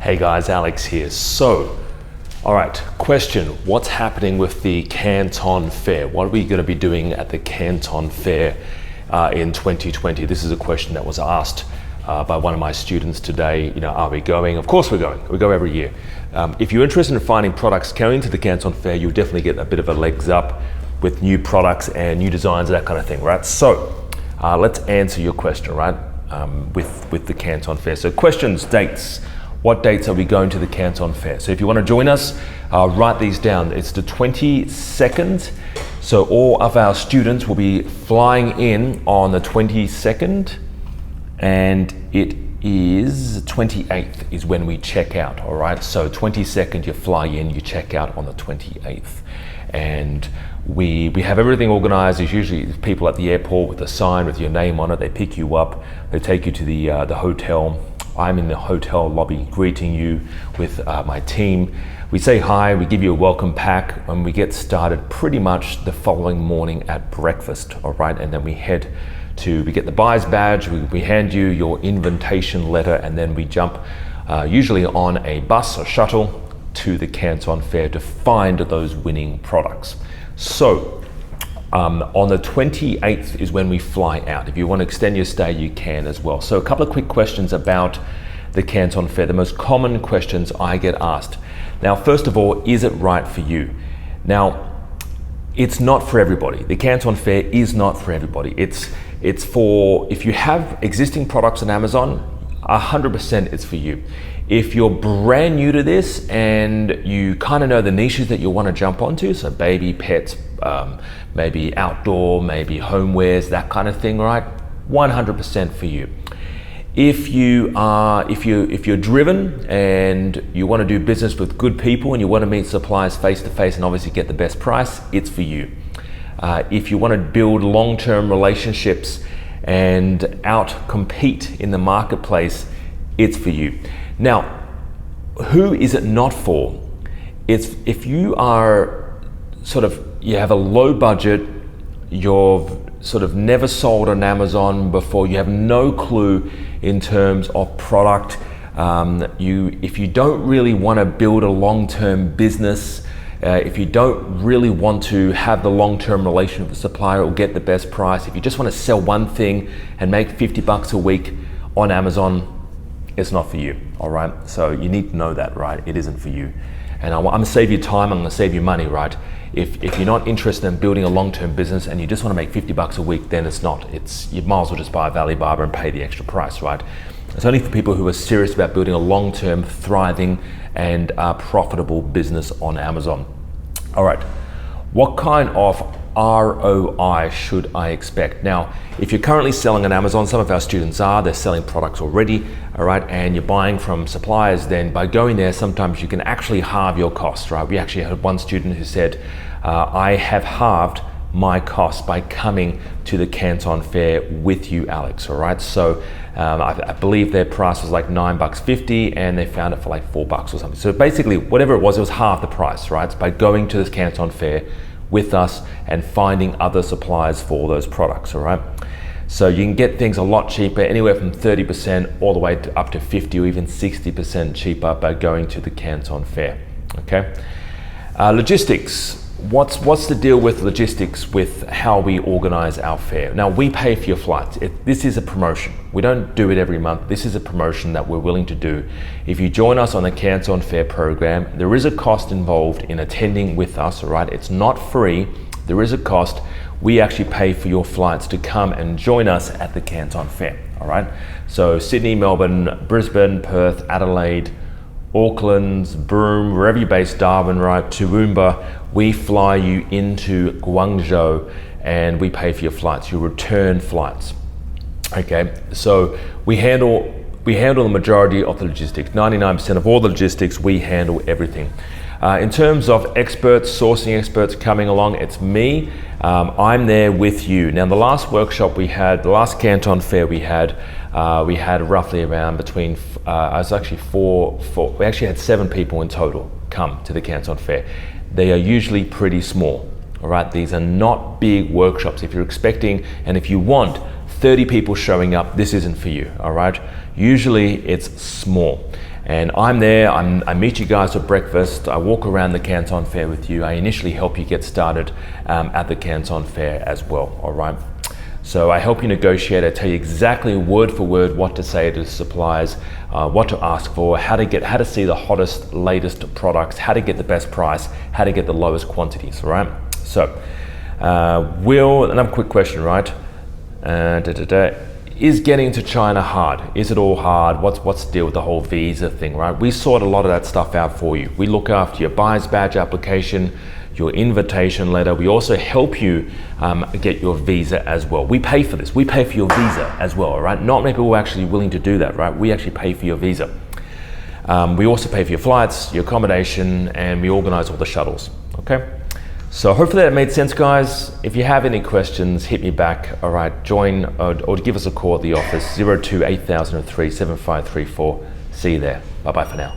Hey guys, Alex here. So, all right, question, what's happening with the Canton Fair? What are we going to be doing at the Canton Fair in 2020? This is a question that was asked by one of my students today. You know, are we going? Of course we're going. We go every year. If you're interested in finding products going to the Canton Fair, you'll definitely get a bit of a legs up with new products and new designs, that kind of thing, right? So, let's answer your question, right? With the Canton Fair. So questions, dates. What dates are we going to the Canton Fair? So if you want to join us, write these down. It's the 22nd. So all of our students will be flying in on the 22nd, and it is 28th is when we check out, all right? So 22nd, you fly in, you check out on the 28th. And we have everything organized. There's usually people at the airport with a sign with your name on it. They pick you up, they take you to the hotel. I'm in the hotel lobby greeting you with my team. We say hi, we give you a welcome pack, and we get started pretty much the following morning at breakfast, all right? And then we get the buyer's badge, we hand you your invitation letter, and then we jump usually on a bus or shuttle to the Canton Fair to find those winning products. So on the 28th is when we fly out. If you want to extend your stay, you can as well. So a couple of quick questions about the Canton Fair, the most common questions I get asked. Now, first of all, is it right for you? Now, it's not for everybody. The Canton Fair is not for everybody. It's for, if you have existing products on Amazon, 100% it's for you. If you're brand new to this and you kind of know the niches that you want to jump onto, so baby, pets, maybe outdoor, maybe homewares, that kind of thing, right? 100% for you. If you're driven and you want to do business with good people and you want to meet suppliers face to face and obviously get the best price, it's for you. If you want to build long-term relationships and out-compete in the marketplace, it's for you. Now, who is it not for? It's if you are you have a low budget, you've sort of never sold on Amazon before, you have no clue in terms of product, if you don't really want to build a long-term business, if you don't really want to have the long-term relationship with the supplier or get the best price, if you just want to sell one thing and make $50 a week on Amazon, it's not for you, all right? So you need to know that, right? It isn't for you. And I'm gonna save you time, I'm gonna save you money, right? If you're not interested in building a long-term business and you just wanna make $50 a week, then it's not. You might as well just buy a Valley Barber and pay the extra price, right? It's only for people who are serious about building a long-term, thriving, and profitable business on Amazon. All right, what kind of ROI should I expect? Now, if you're currently selling on Amazon, some of our students they're selling products already, all right, and you're buying from suppliers, then by going there, sometimes you can actually halve your costs, right? We actually had one student who said, I have halved my costs by coming to the Canton Fair with you, Alex, all right? So I believe their price was like $9.50 and they found it for like $4 or something. So basically, whatever it was half the price, right? It's by going to this Canton Fair with us and finding other suppliers for those products, all right? So you can get things a lot cheaper, anywhere from 30% all the way to up to 50 or even 60% cheaper by going to the Canton Fair, okay? Logistics. What's the deal with logistics with how we organize our fair? Now, we pay for your flights. This is a promotion. We don't do it every month. This is a promotion that we're willing to do. If you join us on the Canton Fair program, there is a cost involved in attending with us, all right? It's not free. There is a cost. We actually pay for your flights to come and join us at the Canton Fair, all right? So Sydney, Melbourne, Brisbane, Perth, Adelaide, Auckland, Broome, wherever you're based, Darwin, right, Toowoomba, we fly you into Guangzhou and we pay for your flights, your return flights. Okay, so we handle the majority of the logistics. 99% of all the logistics, we handle everything. In terms of experts, sourcing experts coming along, it's me. I'm there with you. Now, the last workshop we had, the last Canton Fair we had roughly around between, we actually had 7 people in total come to the Canton Fair. They are usually pretty small, all right? These are not big workshops. If you're expecting, and if you want 30 people showing up, this isn't for you, all right? Usually it's small. And I'm there, I meet you guys for breakfast, I walk around the Canton Fair with you, I initially help you get started at the Canton Fair as well, all right? So I help you negotiate, I tell you exactly word for word what to say to suppliers, what to ask for, how to see the hottest, latest products, how to get the best price, how to get the lowest quantities, all right? So, another quick question, right? Is getting to China hard? Is it all hard? What's the deal with the whole visa thing, right? We sort a lot of that stuff out for you. We look after your buyer's badge application, your invitation letter. We also help you get your visa as well. We pay for this. We pay for your visa as well, all right? Not many people are actually willing to do that, right? We actually pay for your visa. We also pay for your flights, your accommodation, and we organize all the shuttles, okay? So hopefully that made sense, guys. If you have any questions, hit me back, all right? Join or give us a call at the office, 02 8003 7534. See you there. Bye-bye for now.